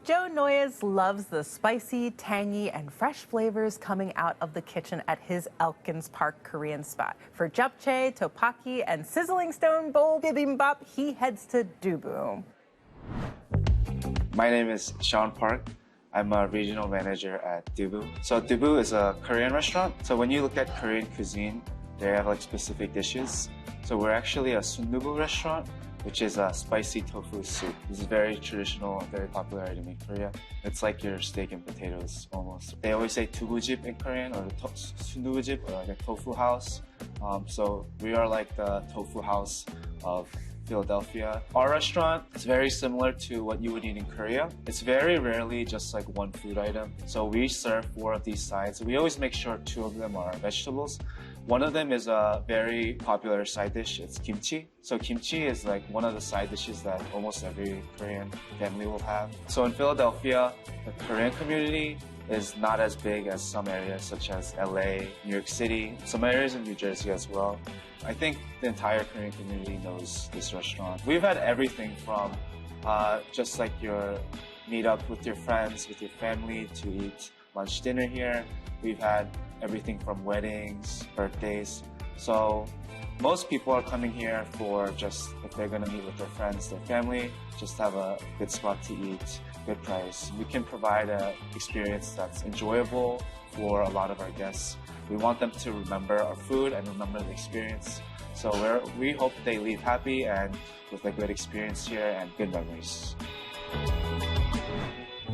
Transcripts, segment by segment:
Joe Noyes loves the spicy, tangy, and fresh flavors coming out of the kitchen at his Elkins Park Korean spot. For japchae, tteokbokki, and sizzling stone bowl bibimbap, he heads to DuBu. My name is Shawn Park. I'm a regional manager at DuBu. So DuBu is a Korean restaurant. So when you look at Korean cuisine, they have like specific dishes. So we're actually a sundubu restaurant, which is a spicy tofu soup. This is very traditional, very popular item in Korea. It's like your steak and potatoes almost. They always say tubujip in Korean, or sundubujip, or like a tofu house. So we are like the tofu house of Philadelphia. Our restaurant is very similar to what you would eat in Korea. It's very rarely just like one food item. So we serve 4 of these sides. We always make sure 2 of them are vegetables. One of them is a very popular side dish. It's kimchi. So kimchi is like one of the side dishes that almost every Korean family will have. So in Philadelphia, the Korean community is not as big as some areas such as LA, New York City, some areas in New Jersey as well. I think the entire Korean community knows this restaurant. We've had everything from just like your meet up with your friends, with your family to eat lunch, dinner here. We've had everything from weddings, birthdays. So most people are coming here for just, if they're gonna meet with their friends, their family, just have a good spot to eat, good price. We can provide an experience that's enjoyable for a lot of our guests. We want them to remember our food and remember the experience. So we hope they leave happy and with a good experience here and good memories.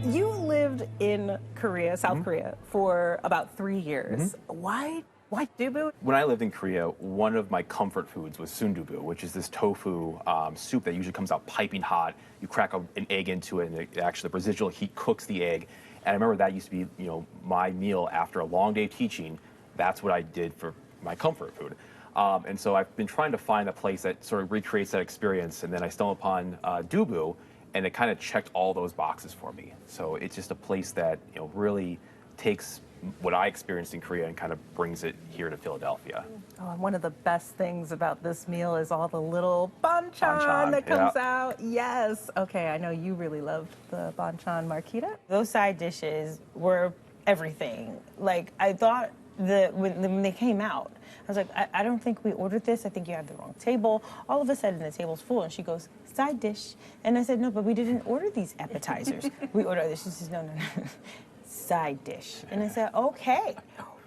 You lived in Korea, South Korea, for about 3 years. Why DuBu? When I lived in Korea, one of my comfort foods was sundubu, which is this tofu soup that usually comes out piping hot. You crack an egg into it, and actually the residual heat cooks the egg. And I remember that used to be, my meal after a long day of teaching. That's what I did for my comfort food. And so I've been trying to find a place that sort of recreates that experience. And then I stumbled upon DuBu, and it kind of checked all those boxes for me. So it's just a place that really takes what I experienced in Korea and kind of brings it here to Philadelphia. Oh, and one of the best things about this meal is all the little banchan that comes out. Yes. Okay, I know you really loved the banchan, Marquita. Those side dishes were everything. Like, I thought that when they came out, I was like, I don't think we ordered this. I think you have the wrong table. All of a sudden, the table's full, and she goes, side dish. And I said, no, but we didn't order these appetizers. We ordered this. She says, no. Side dish. And I said, okay,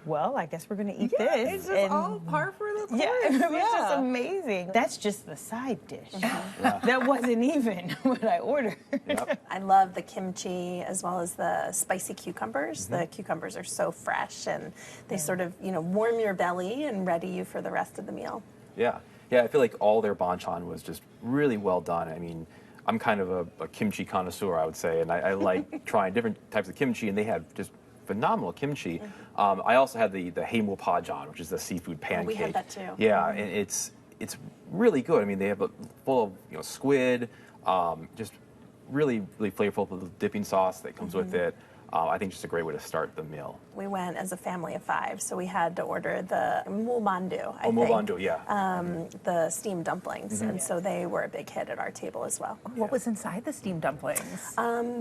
well, I guess we're going to eat this. It's just all par for the course. Yeah, it was just amazing. That's just the side dish. That wasn't even what I ordered. I love the kimchi as well as the spicy cucumbers. The cucumbers are so fresh, and they sort of, warm your belly and ready you for the rest of the meal. Yeah, I feel like all their banchan was just really well done. I mean, I'm kind of a kimchi connoisseur, I would say, and I like trying different types of kimchi, and they have just phenomenal kimchi. I also had the haemulpajan, which is the seafood pancake. We had that too. Yeah, and it's really good. I mean, they have full of squid, just really flavorful with the dipping sauce that comes with it. I think just a great way to start the meal. We went as a family of 5, so we had to order the mulmandu, mulmandu, yeah. The steamed dumplings, and so they were a big hit at our table as well. What was inside the steamed dumplings?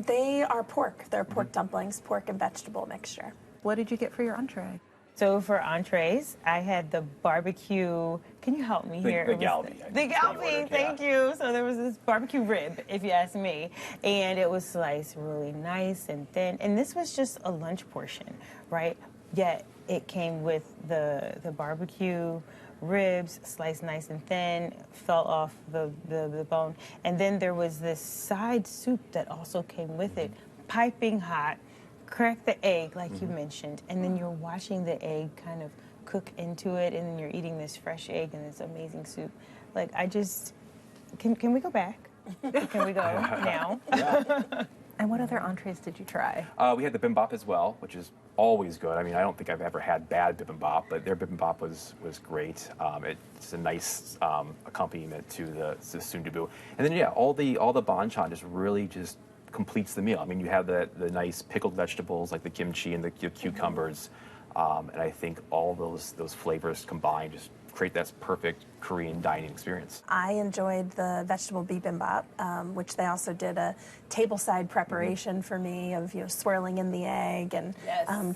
They are pork. They're pork dumplings, pork and vegetable mixture. What did you get for your entree? So for entrees, I had the barbecue. Can you help me here? The galbi. The galbi, thank you. So there was this barbecue rib, if you ask me, and it was sliced really nice and thin. And this was just a lunch portion, right? Yet it came with the barbecue ribs, sliced nice and thin, fell off the bone. And then there was this side soup that also came with it, piping hot. Crack the egg, like you mentioned, and then you're watching the egg kind of cook into it, and then you're eating this fresh egg and this amazing soup. Like, can we go back? Can we go now? And what other entrees did you try? We had the bibimbap as well, which is always good. I mean, I don't think I've ever had bad bibimbap, but their bibimbap was great. It's a nice accompaniment to the sundubu. And then, all the banchan just really just completes the meal. I mean, you have the nice pickled vegetables like the kimchi and the cucumbers, and I think all those flavors combined just create that perfect Korean dining experience. I enjoyed the vegetable bibimbap, which they also did a tableside preparation for me of swirling in the egg and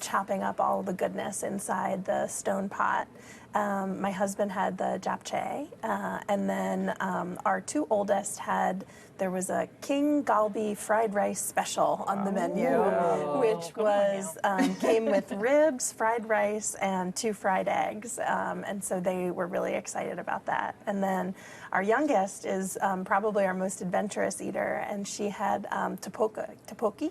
chopping up all the goodness inside the stone pot. My husband had the japchae, and then our two oldest there was a king galbi fried rice special on the menu, which came with ribs, fried rice, and 2 fried eggs, and so they were really excited about that. And then our youngest is probably our most adventurous eater, and she had tteokbokki,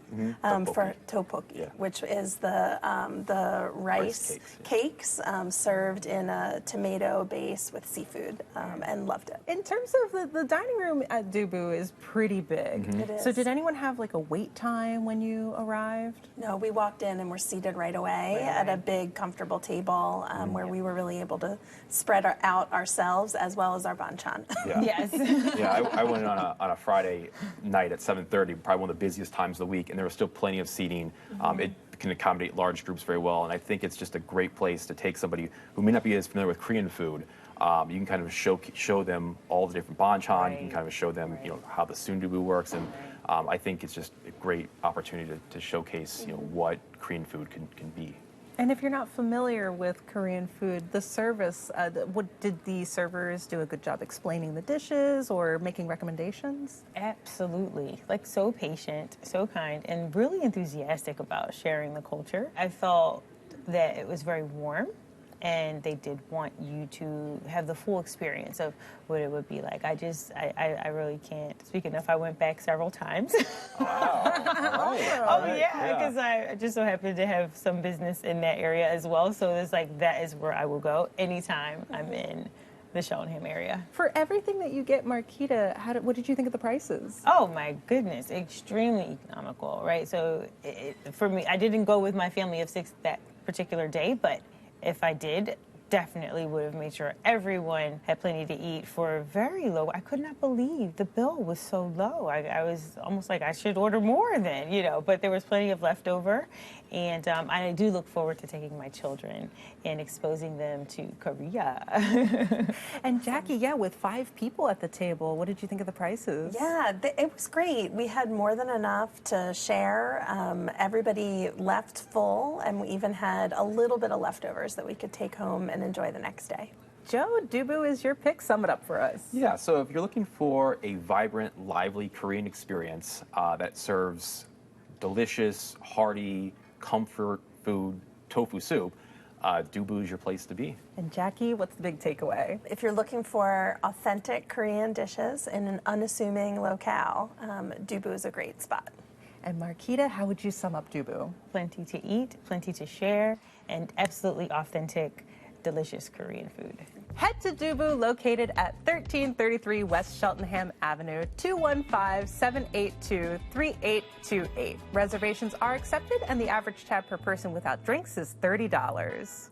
which is the rice cakes served in a tomato base with seafood, and loved it. In terms of the dining room at DuBu is pretty big. It is. So did anyone have like a wait time when you arrived? No, we walked in and were seated right away at a big, comfortable table where we were really able to spread out ourselves as well as our banchan. Yeah. Yes. Yeah, I went in on a Friday night at 7:30, probably one of the busiest times of the week, and there was still plenty of seating. It can accommodate large groups very well, and I think it's just a great place to take somebody who may not be as familiar with Korean food. You can kind of show them all the different banchan. You can kind of show them, how the DuBu works, and I think it's just a great opportunity to showcase, what Korean food can be. And if you're not familiar with Korean food, the service, did the servers do a good job explaining the dishes or making recommendations? Absolutely. Like, so patient, so kind, and really enthusiastic about sharing the culture. I felt that it was very warm, and they did want you to have the full experience of what it would be like. I really can't speak enough. I went back several times. Wow. Oh, yeah, because I just so happened to have some business in that area as well. So it's like, that is where I will go anytime I'm in the Shawn area. For everything that you get, Marquita, what did you think of the prices? Oh my goodness, extremely economical, right? So for me, I didn't go with my family of 6 that particular day, but if I did, definitely would have made sure everyone had plenty to eat for very low. I could not believe the bill was so low. I was almost like I should order more then, but there was plenty of leftover. And I do look forward to taking my children and exposing them to Korea. And Jackie, with 5 people at the table, what did you think of the prices? Yeah, it was great. We had more than enough to share. Everybody left full, and we even had a little bit of leftovers that we could take home and enjoy the next day. Joe, DuBu is your pick. Sum it up for us. Yeah, so if you're looking for a vibrant, lively Korean experience that serves delicious, hearty, comfort food, tofu soup, DuBu is your place to be. And Jackie, what's the big takeaway? If you're looking for authentic Korean dishes in an unassuming locale, DuBu is a great spot. And Marquita, how would you sum up DuBu? Plenty to eat, plenty to share, and absolutely authentic, delicious Korean food. Head to DuBu, located at 1333 West Cheltenham Avenue, 215-782-3828. Reservations are accepted, and the average tab per person without drinks is $30.